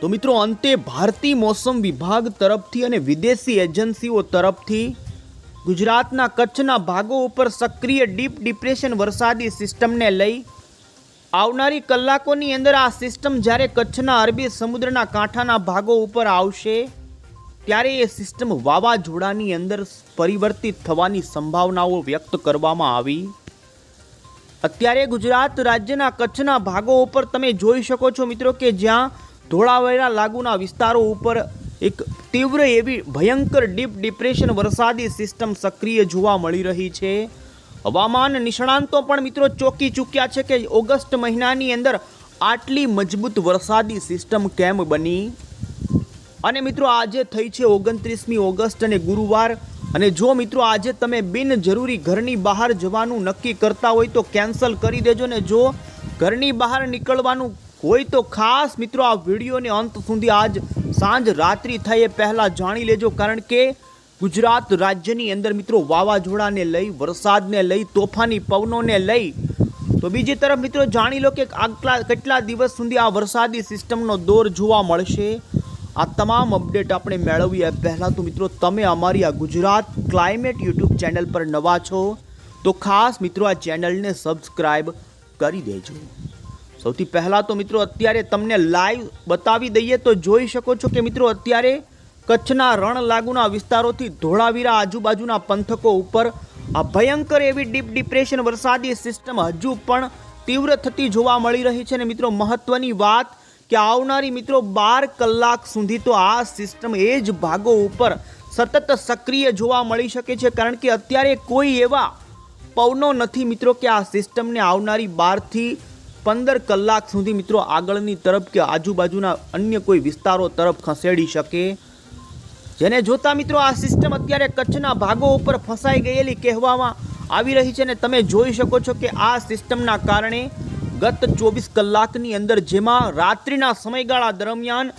તો મિત્રો અંતે ભારતીય મોસમ વિભાગ તરફથી અને વિદેશી એજન્સીઓ તરફથી ગુજરાતના કચ્છના ભાગો ઉપર સક્રિય ડીપ ડિપ્રેશન વરસાદી સિસ્ટમને લઈ આવનારી કલાકોની અંદર આ સિસ્ટમ જ્યારે કચ્છના અરબી સમુદ્રના કાંઠાના ભાગો ઉપર આવશે ત્યારે એ સિસ્ટમ વાવાઝોડાની અંદર પરિવર્તિત થવાની સંભાવનાઓ વ્યક્ત કરવામાં આવી। અત્યારે ગુજરાત રાજ્યના કચ્છના ભાગો ઉપર તમે જોઈ શકો છો મિત્રો કે જ્યાં ધોળાવીરા લાગુના વિસ્તારો ઉપર એક તીવ્ર એવી ભયંકર ડીપ ડિપ્રેશન વરસાદી સિસ્ટમ સક્રિય જોવા મળી રહી છે। હવામાન નિષ્ણાંતો પણ મિત્રો ચોંકી ચૂક્યા છે કે ઓગસ્ટ મહિનાની અંદર આટલી મજબૂત વરસાદી સિસ્ટમ કેમ બની। અને મિત્રો આજે થઈ છે 29મી ઓગસ્ટ અને ગુરુવાર, અને જો મિત્રો આજે તમે બિનજરૂરી ઘરની બહાર જવાનું નક્કી કરતા હોય તો કેન્સલ કરી દેજો ને જો ઘરની બહાર નીકળવાનું હોય તો ખાસ મિત્રો આ વિડીયોને અંત સુધી આજ સાંજ રાત્રિ થાય એ પહેલાં જાણી લેજો, કારણ કે ગુજરાત રાજ્યની અંદર મિત્રો વાવાઝોડાને લઈ, વરસાદને લઈ, તોફાની પવનોને લઈ તો બીજી તરફ મિત્રો જાણી લો કે આગલા કેટલા દિવસ સુધી આ વરસાદી સિસ્ટમનો દોર જોવા મળશે। આ તમામ અપડેટ આપણે મેળવીએ પહેલાં તો મિત્રો તમે અમારી આ ગુજરાત ક્લાઇમેટ યુટ્યુબ ચેનલ પર નવા છો તો ખાસ મિત્રો આ ચેનલને સબસ્ક્રાઈબ કરી દેજો। સૌથી પહેલાં તો મિત્રો અત્યારે તમને લાઈવ બતાવી દઈએ તો જોઈ શકો છો કે મિત્રો અત્યારે કચ્છના રણ લાગુના વિસ્તારોથી ધોળાવીરા આજુબાજુના પંથકો ઉપર આ ભયંકર એવી ડીપ ડિપ્રેશન વરસાદી સિસ્ટમ હજુ પણ તીવ્ર થતી જોવા મળી રહી છે। અને મિત્રો મહત્વની વાત કે આવનારી મિત્રો 12 કલાક સુધી તો આ સિસ્ટમ એ જ ભાગો ઉપર સતત સક્રિય જોવા મળી શકે છે, કારણ કે અત્યારે કોઈ એવા પવનો નથી મિત્રો કે આ સિસ્ટમને આવનારી 12 થી 15 કલાક સુધી મિત્રો આગળની તરફ કે આજુબાજુના અન્ય કોઈ વિસ્તારો તરફ ખસેડી શકે, જેને જોતા મિત્રો આ સિસ્ટમ અત્યારે કચ્છના ભાગો ઉપર ફસાઈ ગયેલી કહેવામાં આવી રહી છે। અને તમે જોઈ શકો છો કે આ સિસ્ટમના કારણે ગત 24 કલાકની અંદર જેમાં રાત્રિના સમયગાળા દરમિયાન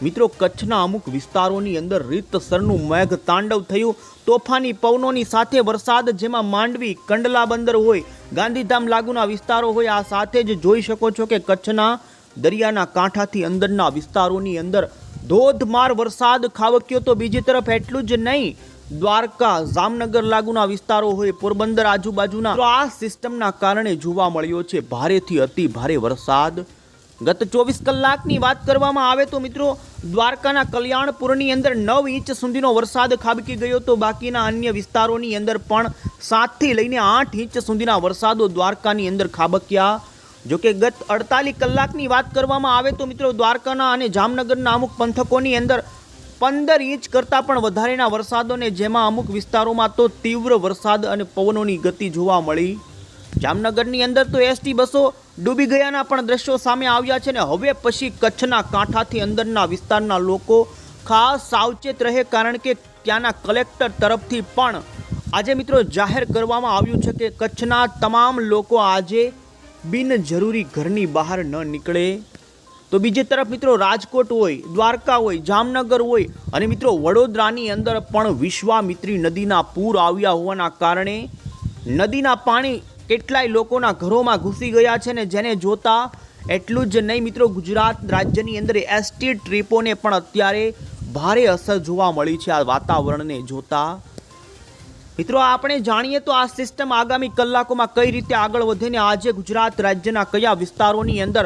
મિત્રો કચ્છના અમુક વિસ્તારોની અંદર રીતસરનું મેઘ તાંડવ થયું, તોફાની પવનોની સાથે વરસાદ, જેમાં માંડવી, કંડલા બંદર હોય, ગાંધીધામ લાગુના વિસ્તારો હોય, આ સાથે જ જોઈ શકો છો કે કચ્છના દરિયાના કાંઠાથી અંદરના વિસ્તારોની અંદર ધોધમાર વરસાદ ખાબક્યો। તો બીજી તરફ એટલું જ નહીં, દ્વારકા, જામનગર લાગુના વિસ્તારો હોય, પોરબંદર આજુબાજુના આ સિસ્ટમના કારણે જોવા મળ્યો છે ભારેથી અતિ ભારે વરસાદ। ગત 24 કલાકની વાત કરવામાં આવે તો મિત્રો દ્વારકાના કલ્યાણપુરની અંદર 9 ઇંચ સુધીનો વરસાદ ખાબકી ગયો, તો બાકીના અન્ય વિસ્તારોની અંદર પણ 7 થી લઈને 8 ઇંચ સુધીના વરસાદો દ્વારકાની અંદર ખાબક્યા। જોકે ગત 48 કલાકની વાત કરવામાં આવે તો મિત્રો દ્વારકાના અને જામનગરના અમુક પંથકોની અંદર 15 ઇંચ કરતાં પણ વધારેના વરસાદોને, જેમાં અમુક વિસ્તારોમાં તો તીવ્ર વરસાદ અને પવનોની ગતિ જોવા મળી। જામનગરની અંદર તો એસટી બસો ડૂબી ગયાના પણ દ્રશ્યો સામે આવ્યા છે। ને હવે પછી કચ્છના કાંઠાથી અંદરના વિસ્તારના લોકો ખાસ સાવચેત રહે, કારણ કે ત્યાંના કલેક્ટર તરફથી પણ આજે મિત્રો જાહેર કરવામાં આવ્યું છે કે કચ્છના તમામ લોકો આજે બિનજરૂરી ઘરની બહાર ન નીકળે। તો બીજી તરફ મિત્રો રાજકોટ હોય, દ્વારકા હોય, જામનગર હોય અને મિત્રો વડોદરાની અંદર પણ વિશ્વામિત્રી નદીના પૂર આવ્યા હોવાના કારણે નદીના પાણી કેટલાય લોકોના ઘરોમાં ઘૂસી ગયા છે, ને જેને જોતા એટલું જ નહીં મિત્રો ગુજરાત રાજ્યની અંદર એસટી ટ્રીપોને પણ અત્યારે ભારે અસર જોવા મળી છે આ વાતાવરણને જોતા। મિત્રો આપણે જાણીએ તો આ સિસ્ટમ આગામી કલાકોમાં કઈ રીતે આગળ વધે ને આજે ગુજરાત રાજ્યના કયા વિસ્તારોની અંદર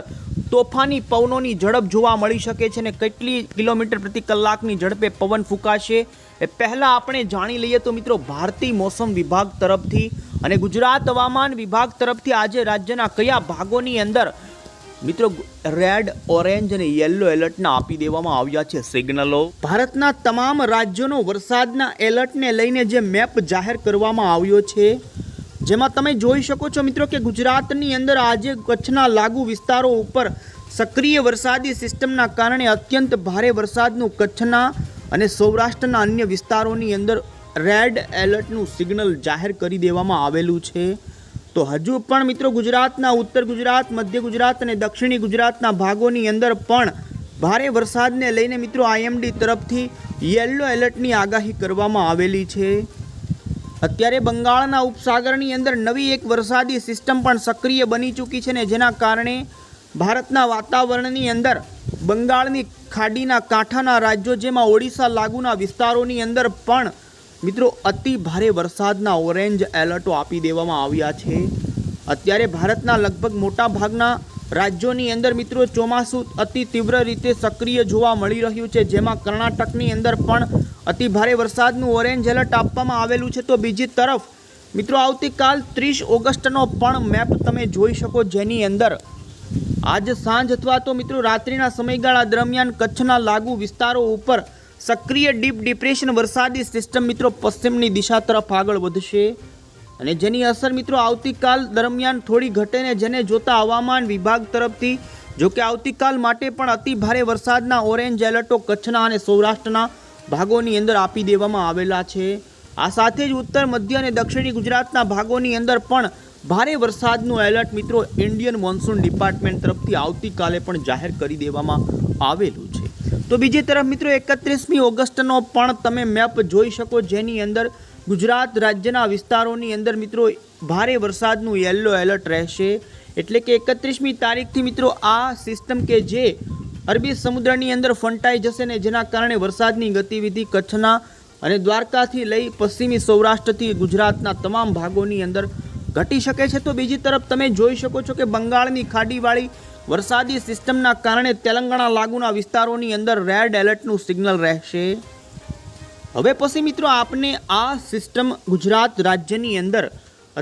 તોફાની પવનોની ઝડપ જોવા મળી શકે છે ને કેટલી કિલોમીટર પ્રતિ કલાકની ઝડપે પવન ફૂંકાશે એ પહેલાં આપણે જાણી લઈએ તો મિત્રો ભારતીય મોસમ વિભાગ તરફથી અને ગુજરાત હવામાન વિભાગ તરફથી આજે રાજ્યના કયા ભાગોની અંદર મિત્રો રેડ, ઓરેન્જ અને યલો એલર્ટના આપી દેવામાં આવ્યા છે સિગ્નલો। ભારતના તમામ રાજ્યોનો વરસાદના એલર્ટને લઈને જે મેપ જાહેર કરવામાં આવ્યો છે, જેમાં તમે જોઈ શકો છો મિત્રો કે ગુજરાતની અંદર આજે કચ્છના લાગુ વિસ્તારો ઉપર સક્રિય વરસાદી સિસ્ટમના કારણે અત્યંત ભારે વરસાદનું કચ્છના અને સૌરાષ્ટ્રના અન્ય વિસ્તારોની અંદર રેડ એલર્ટનું સિગ્નલ જાહેર કરી દેવામાં આવેલું છે। તો હજુ પણ મિત્રો ગુજરાતના ઉત્તર ગુજરાત, મધ્ય ગુજરાત અને દક્ષિણી ગુજરાતના ભાગોની અંદર પણ ભારે વરસાદને લઈને મિત્રો આઈએમડી તરફથી યલો એલર્ટની આગાહી કરવામાં આવેલી છે। અત્યારે બંગાળના ઉપસાગરની અંદર નવી એક વરસાદી સિસ્ટમ પણ સક્રિય બની ચૂકી છે ને જેના કારણે ભારતના વાતાવરણની અંદર બંગાળની ખાડીના કાંઠાના રાજ્યો જેમાં ઓડિશા લાગુના વિસ્તારોની અંદર પણ મિત્રો અતિ ભારે વરસાદના ઓરેન્જ એલર્ટો આપી દેવામાં આવ્યા છે. અત્યારે ભારતના લગભગ મોટા ભાગના રાજ્યોની અંદર મિત્રો ચોમાસું અતિ તીવ્ર રીતે સક્રિય જોવા મળી રહ્યું છે, જેમાં કર્ણાટકની અંદર પણ અતિ ભારે વરસાદનું ઓરેન્જ એલર્ટ આપવામાં આવેલું છે. તો બીજી તરફ મિત્રો આવતીકાલ 30 ઓગસ્ટનો પણ મેપ તમે જોઈ શકો, જેની અંદર આજ સાંજ અથવા તો મિત્રો રાત્રિના સમયગાળા દરમિયાન કચ્છના લાગુ વિસ્તારો ઉપર સક્રિય ડીપ ડિપ્રેશન વરસાદી સિસ્ટમ મિત્રો પશ્ચિમની દિશા તરફ આગળ વધશે અને જેની અસર મિત્રો આવતીકાલ દરમિયાન થોડી ઘટે ને જેને જોતા હવામાન વિભાગ તરફથી જો કે આવતીકાલ માટે પણ અતિ ભારે વરસાદના ઓરેન્જ એલર્ટો કચ્છના અને સૌરાષ્ટ્રના ભાગોની અંદર આપી દેવામાં આવેલા છે. આ સાથે જ ઉત્તર મધ્ય અને દક્ષિણી ગુજરાતના ભાગોની અંદર પણ ભારે વરસાદનું એલર્ટ મિત્રો ઇન્ડિયન મોન્સૂન ડિપાર્ટમેન્ટ તરફથી આવતીકાલે પણ જાહેર કરી દેવામાં આવેલું છે. તો બીજી તરફ મિત્રો 31મી ઓગસ્ટનો પણ તમે મેપ જોઈ શકો, જેની અંદર ગુજરાત રાજ્યના વિસ્તારોની અંદર મિત્રો ભારે વરસાદનું યલો એલર્ટ રહેશે. એટલે કે 31મી તારીખથી મિત્રો આ સિસ્ટમ કે જે અરબી સમુદ્રની અંદર ફંટાઈ જશે ને જેના કારણે વરસાદની ગતિવિધિ કચ્છના અને દ્વારકાથી લઈ પશ્ચિમી સૌરાષ્ટ્રથી ગુજરાતના તમામ ભાગોની અંદર ઘટી શકે છે. તો બીજી તરફ તમે જોઈ શકો છો કે બંગાળની ખાડીવાળી વરસાદી સિસ્ટમના કારણે તેલંગાણા લાગુના વિસ્તારોની અંદર રેડ એલર્ટનું સિગ્નલ રહેશે. હવે પછી મિત્રો આપને આ સિસ્ટમ ગુજરાત રાજ્યની અંદર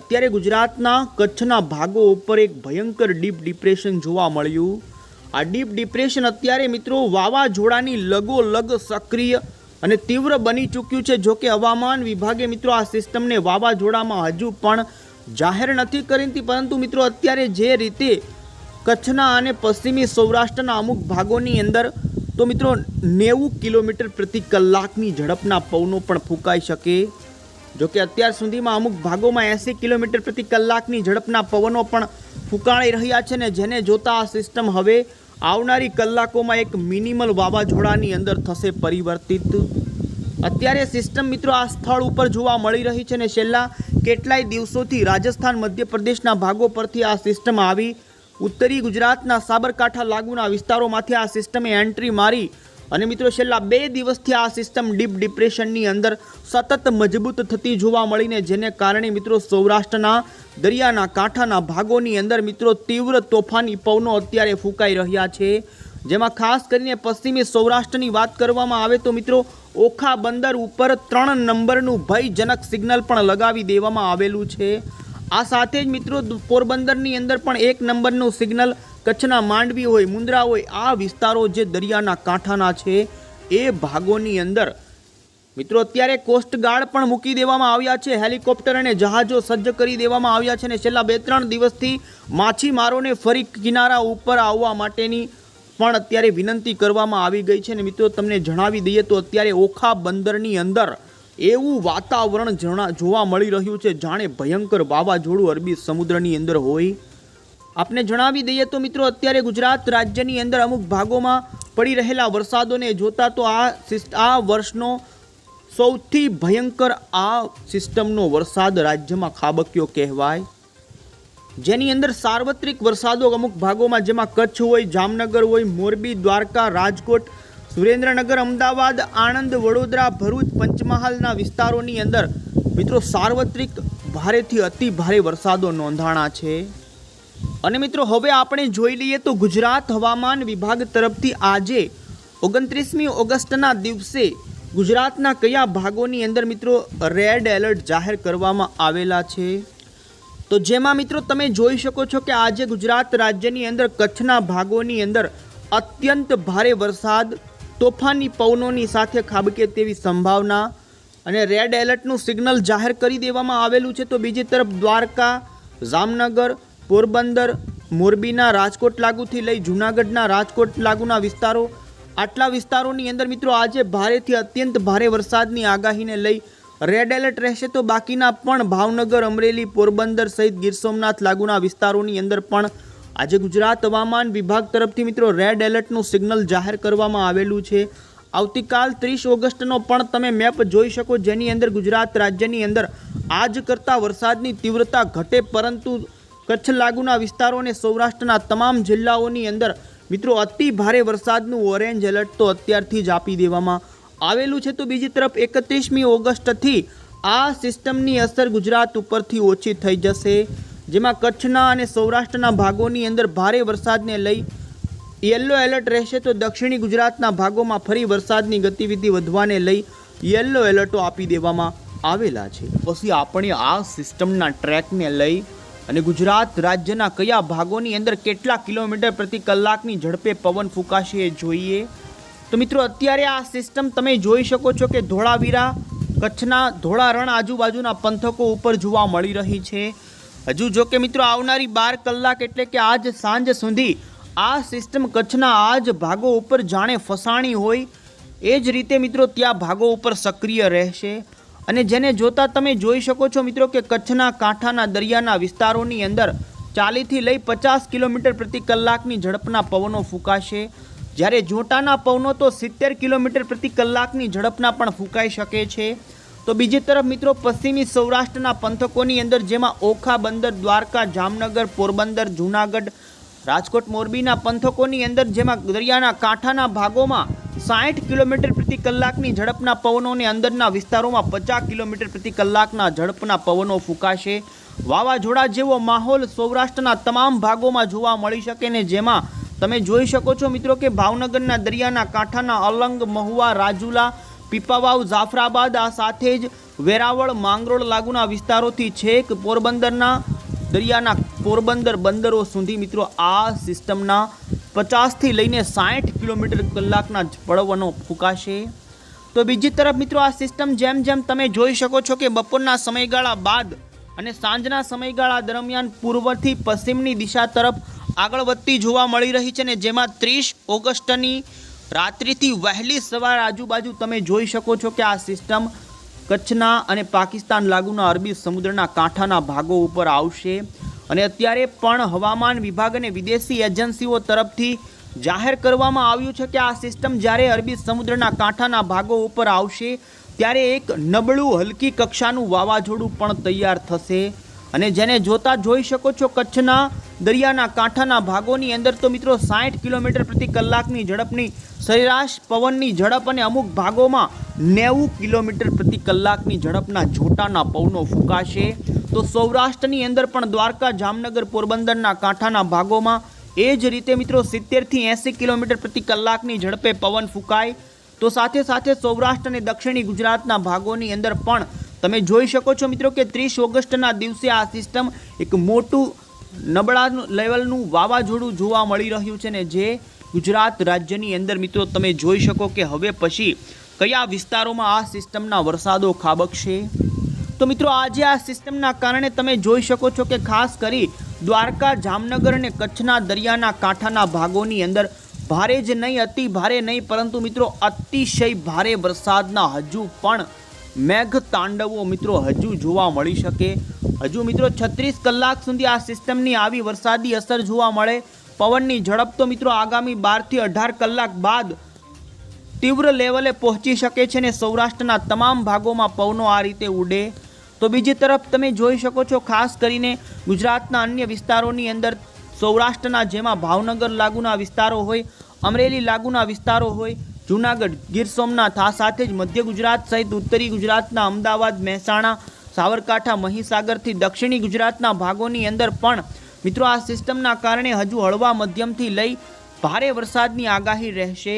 અત્યારે ગુજરાતના કચ્છના ભાગો ઉપર એક ભયંકર ડીપ ડિપ્રેશન જોવા મળ્યું. આ ડીપ ડિપ્રેશન અત્યારે મિત્રો વાવાઝોડાની લગોલગ સક્રિય અને તીવ્ર બની ચૂક્યું છે. જો કે હવામાન વિભાગે મિત્રો આ સિસ્ટમને વાવાઝોડામાં હજુ પણ જાહેર નથી કરી, પરંતુ મિત્રો અત્યારે જે રીતે કચ્છના અને પશ્ચિમી સૌરાષ્ટ્રના અમુક ભાગોની અંદર તો મિત્રો 90 કિલોમીટર પ્રતિ કલાકની ઝડપના પવનો પણ ફૂંકાઈ શકે. જો કે અત્યાર સુધીમાં અમુક ભાગોમાં 80 કિલોમીટર પ્રતિ કલાકની ઝડપના પવનો પણ ફૂંકાઈ રહ્યા છે ને જેને જોતા આ સિસ્ટમ હવે આવનારી કલાકોમાં એક મિનિમલ વાવાઝોડાની અંદર થશે પરિવર્તિત. અત્યારે સિસ્ટમ મિત્રો આ સ્થળ ઉપર જોવા મળી રહી છે ને છેલ્લા કેટલાય દિવસોથી રાજસ્થાન મધ્યપ્રદેશના ભાગો પરથી આ સિસ્ટમ આવી ઉત્તરી ગુજરાતના સાબરકાંઠા લાગુના વિસ્તારોમાંથી આ સિસ્ટમે એન્ટ્રી મારી અને મિત્રો છેલ્લા 2 દિવસથી આ સિસ્ટમ ડીપ ડિપ્રેશનની અંદર સતત મજબૂત થતી જોવા મળીને જેને કારણે મિત્રો સૌરાષ્ટ્રના દરિયાના કાંઠાના ભાગોની અંદર મિત્રો તીવ્ર તોફાની પવનો અત્યારે ફૂંકાઈ રહ્યા છે. જેમાં ખાસ કરીને પશ્ચિમી સૌરાષ્ટ્રની વાત કરવામાં આવે તો મિત્રો ઓખા બંદર ઉપર 3 નંબરનું ભયજનક સિગ્નલ પણ લગાવી દેવામાં આવેલું છે. આ સાથે જ મિત્રો પોરબંદરની અંદર પણ 1 નંબરનું સિગ્નલ કચ્છના માંડવી હોય મુન્દ્રા હોય આ વિસ્તારો જે દરિયાના કાંઠાના છે એ ભાગોની અંદર મિત્રો અત્યારે કોસ્ટગાર્ડ પણ મૂકી દેવામાં આવ્યા છે. હેલિકોપ્ટર અને જહાજો સજ્જ કરી દેવામાં આવ્યા છે અને છેલ્લા 2-3 દિવસથી માછીમારોને ફરી કિનારા ઉપર આવવા માટેની પણ અત્યારે વિનંતી કરવામાં આવી ગઈ છે. અને મિત્રો તમને જણાવી દઈએ તો અત્યારે ઓખા બંદરની અંદર એવું વાતાવરણ જોવા મળી રહ્યું છે જાણે ભયંકર વાવાઝોડું અરબી સમુદ્રની અંદર હોય. આપને જણાવી દઈએ તો મિત્રો અત્યારે ગુજરાત રાજ્યની અંદર અમુક ભાગોમાં પડી રહેલા વરસાદોને જોતા તો આ વર્ષનો સૌથી ભયંકર આ સિસ્ટમનો વરસાદ રાજ્યમાં ખાબક્યો કહેવાય, જેની અંદર સાર્વત્રિક વરસાદો અમુક ભાગોમાં જેમાં કચ્છ હોય, જામનગર હોય, મોરબી, દ્વારકા, રાજકોટ, સુરેન્દ્રનગર, અમદાવાદ, આણંદ, વડોદરા, ભરૂચ, પંચમહાલના વિસ્તારોની અંદર મિત્રો સાર્વત્રિક ભારેથી અતિ ભારે વરસાદો નોંધાણા છે. અને મિત્રો હવે આપણે જોઈ લઈએ તો ગુજરાત હવામાન વિભાગ તરફથી આજે 29મી ઓગસ્ટના દિવસે ગુજરાતના કયા ભાગોની અંદર મિત્રો રેડ એલર્ટ જાહેર કરવામાં આવેલા છે. તો જેમાં મિત્રો તમે જોઈ શકો છો કે આજે ગુજરાત રાજ્યની અંદર કચ્છના ભાગોની અંદર અત્યંત ભારે વરસાદ તોફાની પવનોની સાથે ખાબકે તેવી સંભાવના અને રેડ એલર્ટનું સિગ્નલ જાહેર કરી દેવામાં આવેલું છે. તો બીજી તરફ દ્વારકા, જામનગર, પોરબંદર, મોરબીના રાજકોટ લાગુથી લઈ જૂનાગઢના રાજકોટ લાગુના વિસ્તારો આટલા વિસ્તારોની અંદર મિત્રો આજે ભારેથી અત્યંત ભારે વરસાદની આગાહીને લઈ રેડ એલર્ટ રહેશે. તો બાકીના પણ ભાવનગર, અમરેલી, પોરબંદર સહિત ગીર સોમનાથ લાગુના વિસ્તારોની અંદર પણ આજે ગુજરાત હવામાન વિભાગ તરફથી મિત્રો રેડ એલર્ટનું સિગ્નલ જાહેર કરવામાં આવેલું છે. આવતીકાલ 30 ઓગસ્ટનો પણ તમે મેપ જોઈ શકો, જેની અંદર ગુજરાત રાજ્યની અંદર આજ કરતાં વરસાદની તીવ્રતા ઘટે પરંતુ કચ્છ લાગુના વિસ્તારો અને સૌરાષ્ટ્રના તમામ જિલ્લાઓની અંદર મિત્રો અતિ ભારે વરસાદનું ઓરેન્જ એલર્ટ તો અત્યારથી જ આપી દેવામાં આવેલું છે। તો બીજી તરફ 31મી ઓગસ્ટથી આ સિસ્ટમની અસર ગુજરાત ઉપરથી ઓછી થઈ જશે, જેમાં કચ્છના અને સૌરાષ્ટ્રના ભાગોની અંદર ભારે વરસાદને લઈ યલો એલર્ટ રહેશે। તો દક્ષિણી ગુજરાતના ભાગોમાં ફરી વરસાદની ગતિવિધિ વધવાને લઈ યલો એલર્ટો આપી દેવામાં આવેલા છે। પછી આપણે આ સિસ્ટમના ટ્રેકને લઈ અને ગુજરાત રાજ્યના કયા ભાગોની અંદર કેટલા કિલોમીટર પ્રતિ કલાકની ઝડપે પવન ફૂંકાશે એ જોઈએ। તો મિત્રો અત્યારે આ સિસ્ટમ તમે જોઈ શકો છો કે ધોળાવીરા કચ્છના ધોળા રણ આજુબાજુના પંથકો ઉપર જોવા મળી રહી છે। હજુ જો કે મિત્રો આવનારી 12 કલાક એટલે કે આજ સાંજ સુધી આ સિસ્ટમ કચ્છના આ જ ભાગો ઉપર જાણે ફસાણી હોય એ જ રીતે મિત્રો ત્યાં ભાગો ઉપર સક્રિય રહેશે। અને જેને જોતા તમે જોઈ શકો છો મિત્રો કે કચ્છના કાંઠાના દરિયાના વિસ્તારોની અંદર 40થી લઈ 50 કિલોમીટર પ્રતિ કલાકની ઝડપના પવનો ફૂંકાશે, જ્યારે જોટાના પવનો તો 70 કિલોમીટર પ્રતિ કલાકની ઝડપના પણ ફૂંકાઈ શકે છે। તો બીજી તરફ મિત્રો પશ્ચિમી સૌરાષ્ટ્રના પંથકોની અંદર જેમાં ઓખા બંદર, દ્વારકા, જામનગર, પોરબંદર, જૂનાગઢ, રાજકોટ, મોરબીના પંથકોની અંદર જેમાં દરિયાના કાંઠાના ભાગોમાં 60 કિલોમીટર પ્રતિ કલાકની ઝડપના પવનો અને અંદરના વિસ્તારોમાં 50 કિલોમીટર પ્રતિ કલાકના ઝડપના પવનો ફૂંકાશે। વાવાઝોડા જેવો માહોલ સૌરાષ્ટ્રના તમામ ભાગોમાં જોવા મળી શકે ને જેમાં તમે જોઈ શકો છો મિત્રો કે ભાવનગરના દરિયાના કાંઠાના અલંગ, મહુવા, રાજુલા, પીપાવાવ, જાફરાબાદ આ સાથે જ વેરાવળ, માંગરોળ લાગુના વિસ્તારોથી છેક પોરબંદરના દરિયાના પોરબંદર બંદરો સુધી મિત્રો આ સિસ્ટમના 50થી લઈને 60 કિલોમીટર કલાકના પવનો ફૂંકાશે। તો બીજી તરફ મિત્રો આ સિસ્ટમ જેમ જેમ તમે જોઈ શકો છો કે બપોરના સમયગાળા બાદ અને સાંજના સમયગાળા દરમિયાન પૂર્વથી પશ્ચિમની દિશા તરફ આગળ વધતી જોવા મળી રહી છે ને જેમાં 30 ઓગસ્ટની રાત્રિથી વહેલી સવાર આજુબાજુ તમે જોઈ શકો છો કે આ સિસ્ટમ કચ્છના અને પાકિસ્તાન લાગુના અરબી સમુદ્રના કાંઠાના ભાગો ઉપર આવશે। અને અત્યારે પણ હવામાન વિભાગ અને વિદેશી એજન્સીઓ તરફથી જાહેર કરવામાં આવ્યું છે કે આ સિસ્ટમ જ્યારે અરબી સમુદ્રના કાંઠાના ભાગો ઉપર આવશે ત્યારે એક નબળું હલકી કક્ષાનું વાવાઝોડું પણ તૈયાર થશે। અને જેને જોતા જોઈ શકો છો કચ્છના દરિયાના કાંઠાના ભાગોની અંદર તો મિત્રો 60 કિલોમીટર પ્રતિ કલાકની ઝડપની સરેરાશ પવનની ઝડપ અને અમુક ભાગોમાં 90 કિલોમીટર પ્રતિ કલાકની ઝડપના જોટાના પવનો ફૂંકાશે। તો સૌરાષ્ટ્રની અંદર પણ દ્વારકા, જામનગર, પોરબંદરના કાંઠાના ભાગોમાં એ જ રીતે મિત્રો 70થી 80 કિલોમીટર પ્રતિ કલાકની ઝડપે પવન ફૂંકાય। તો સાથે સાથે સૌરાષ્ટ્ર અને દક્ષિણી ગુજરાતના ભાગોની અંદર પણ તમે જોઈ શકો છો મિત્રો કે 30 ઓગસ્ટના દિવસે આ સિસ્ટમ એક મોટું નબળા લેવલનું વાવાઝોડું જોવા મળી રહ્યું છે ને જે ગુજરાત રાજ્યની અંદર મિત્રો તમે જોઈ શકો કે હવે પછી કયા વિસ્તારોમાં આ સિસ્ટમના વરસાદો ખાબકશે। તો મિત્રો આજે આ સિસ્ટમના કારણે તમે જોઈ શકો છો કે ખાસ કરી દ્વારકા, જામનગર અને કચ્છના દરિયાના કાંઠાના ભાગોની અંદર ભારે જ નહીં, અતિ ભારે નહીં, પરંતુ મિત્રો અતિશય ભારે વરસાદના હજુ પણ મેઘ તાંડવો મિત્રો હજુ જોવા મળી શકે। હજુ મિત્રો 36 કલાક સુધી આ સિસ્ટમની આવી વરસાદી અસર જોવા મળે। પવનની ઝડપ તો મિત્રો આગામી 12થી 18 કલાક બાદ તીવ્ર લેવલે પહોંચી શકે છે ને સૌરાષ્ટ્રના તમામ ભાગોમાં પવનો આ રીતે ઉડે। તો બીજી તરફ તમે જોઈ શકો છો ખાસ કરીને ગુજરાતના અન્ય વિસ્તારોની અંદર સૌરાષ્ટ્રના જેમાં ભાવનગર લાગુના વિસ્તારો હોય, અમરેલી લાગુના વિસ્તારો હોય, જૂનાગઢ, ગીર સોમનાથ આ સાથે જ મધ્ય ગુજરાત સહિત ઉત્તરી ગુજરાતના અમદાવાદ, મહેસાણા, સાબરકાંઠા, મહીસાગરથી દક્ષિણી ગુજરાતના ભાગોની અંદર પણ મિત્રો આ સિસ્ટમના કારણે હજુ હળવા મધ્યમથી લઈ ભારે વરસાદની આગાહી રહેશે।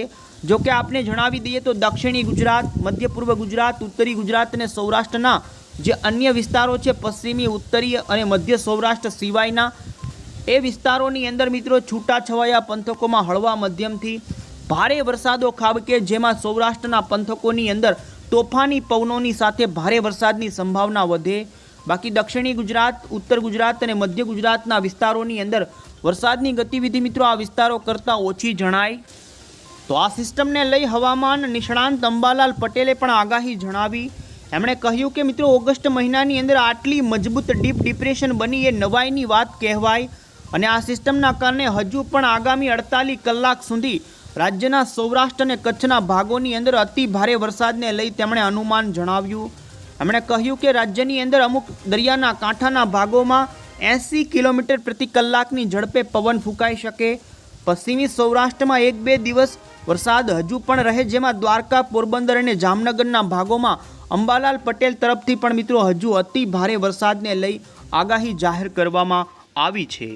જો કે આપણે જણાવી દઈએ તો દક્ષિણી ગુજરાત, મધ્ય પૂર્વ ગુજરાત, ઉત્તરી ગુજરાત અને સૌરાષ્ટ્રના જે અન્ય વિસ્તારો છે પશ્ચિમી, ઉત્તરીય અને મધ્ય સૌરાષ્ટ્ર સિવાયના એ વિસ્તારોની અંદર મિત્રો છૂટાછવાયા પંથકોમાં હળવા મધ્યમથી ભારે વરસાદો ખાબકે, જેમાં સૌરાષ્ટ્રના પંથકોની અંદર તોફાની પવનોની સાથે ભારે વરસાદની સંભાવના વધે। બાકી દક્ષિણી ગુજરાત, ઉત્તર ગુજરાત અને મધ્ય ગુજરાતના વિસ્તારોની અંદર વરસાદની ગતિવિધિ મિત્રો આ વિસ્તારો કરતાં ઓછી જણાય। તો આ સિસ્ટમને લઈ હવામાન નિષ્ણાંત અંબાલાલ પટેલે પણ આગાહી જણાવી। એમણે કહ્યું કે મિત્રો ઓગસ્ટ મહિનાની અંદર આટલી મજબૂત ડીપ ડિપ્રેશન બની એ નવાઈની વાત કહેવાય અને આ સિસ્ટમના કારણે હજુ પણ આગામી 48 કલાક સુધી રાજ્યના સૌરાષ્ટ્ર અને કચ્છના ભાગોની અંદર અતિ ભારે વરસાદને લઈ તેમણે અનુમાન જણાવ્યું। એમણે કહ્યું કે રાજ્યની અંદર અમુક દરિયાના કાંઠાના ભાગોમાં 80 કિલોમીટર પ્રતિ કલાકની ઝડપે પવન ફૂંકાઈ શકે, પશ્ચિમી સૌરાષ્ટ્રમાં 1-2 દિવસ વરસાદ હજુ પણ રહે, જેમાં દ્વારકા, પોરબંદર અને જામનગરના ભાગોમાં અંબાલાલ પટેલ તરફથી પણ મિત્રો હજુ અતિ ભારે વરસાદને લઈ આગાહી જાહેર કરવામાં આવી છે।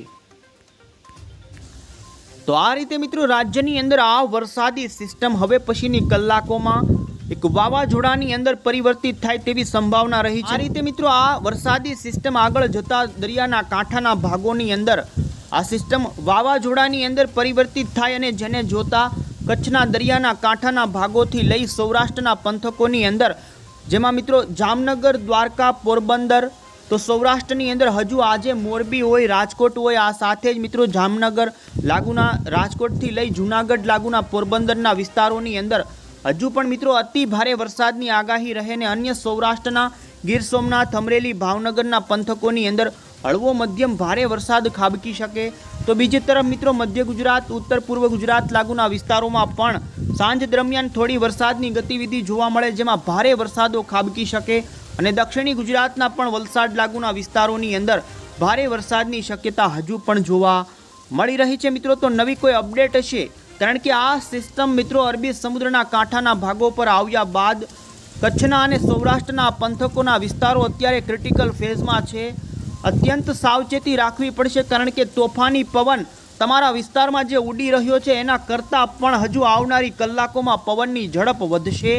તો આ રીતે મિત્રો રાજ્યની અંદર આ વરસાદી સિસ્ટમ હવે પછીની કલાકોમાં એક વાવાઝોડાની અંદર પરિવર્તિત થાય તેવી સંભાવના રહી છે। આ રીતે મિત્રો આ વરસાદી સિસ્ટમ આગળ જતા દરિયાના કાંઠાના ભાગોની અંદર આ સિસ્ટમ વાવાઝોડાની અંદર પરિવર્તિત થાય અને જેને જોતા કચ્છના દરિયાના કાંઠાના ભાગોથી લઈ સૌરાષ્ટ્રના પંથકોની અંદર, જેમાં મિત્રો જામનગર, દ્વારકા, પોરબંદર, તો સૌરાષ્ટ્રની અંદર હજુ આજે મોરબી હોય, રાજકોટ હોય, આ સાથે જ મિત્રો જામનગર લાગુના રાજકોટથી લઈ જૂનાગઢ લાગુના પોરબંદરના વિસ્તારોની અંદર હજુ પણ મિત્રો અતિ ભારે વરસાદની આગાહી રહે ને અન્ય સૌરાષ્ટ્રના ગીર સોમનાથ, અમરેલી, ભાવનગરના પંથકોની અંદર હળવો મધ્યમ ભારે વરસાદ ખાબકી શકે। તો બીજી તરફ મિત્રો મધ્ય ગુજરાત, ઉત્તર પૂર્વ ગુજરાત લાગુના વિસ્તારોમાં પણ સાંજ દરમિયાન થોડી વરસાદની ગતિવિધિ જોવા મળે, જેમાં ભારે વરસાદો ખાબકી શકે અને દક્ષિણી ગુજરાતના પણ વલસાડ લાગુના વિસ્તારોની અંદર ભારે વરસાદની શક્યતા હજુ પણ જોવા મળી રહી છે। મિત્રો તો નવી કોઈ અપડેટ હશે, કારણ કે આ સિસ્ટમ મિત્રો અરબી સમુદ્રના કાંઠાના ભાગો પર આવ્યા બાદ કચ્છના અને સૌરાષ્ટ્રના પંથકોના વિસ્તારો અત્યારે ક્રિટિકલ ફેઝમાં છે। અત્યંત સાવચેતી રાખવી પડશે, કારણ કે તોફાની પવન તમારા વિસ્તારમાં જે ઉડી રહ્યો છે એના કરતાં પણ હજુ આવનારી કલાકોમાં પવનની ઝડપ વધશે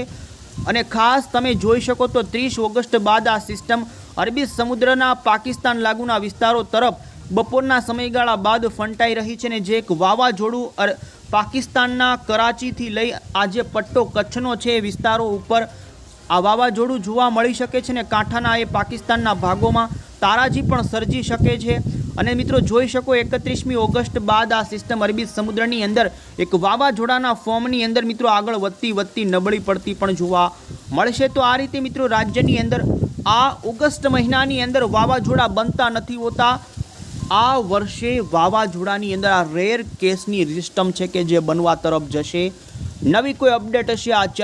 અને ખાસ તમે જોઈ શકો તો 30 ઓગસ્ટ બાદ આ સિસ્ટમ અરબી સમુદ્રના પાકિસ્તાન લાગુના વિસ્તારો તરફ બપોરના સમયગાળા બાદ ફંટાઈ રહી છે ને જે એક વાવાઝોડું પાકિસ્તાનના કરાચીથી લઈ આ જે પટ્ટો કચ્છનો છે એ વિસ્તારો ઉપર આ વાવાઝોડું જોવા મળી શકે છે ને કાંઠાના એ પાકિસ્તાનના ભાગોમાં તારાજી પણ સર્જી શકે છે। અને મિત્રો જોઈ શકો 31મી ઓગસ્ટ બાદ આ સિસ્ટમ અરબી સમુદ્રની અંદર એક વાવાઝોડાના ફોર્મની અંદર મિત્રો આગળ વધતી નબળી પડતી પણ જોવા મળશે। તો આ રીતે મિત્રો રાજ્યની અંદર આ ઓગસ્ટ મહિનાની અંદર વાવાઝોડા બનતા નથી હોતા। આ વર્ષે વાવાઝોડાની અંદર આ રેર કેસની સિસ્ટમ છે કે જે બનવા તરફ જશે। નવી કોઈ અપડેટ હશે આ ચેનલ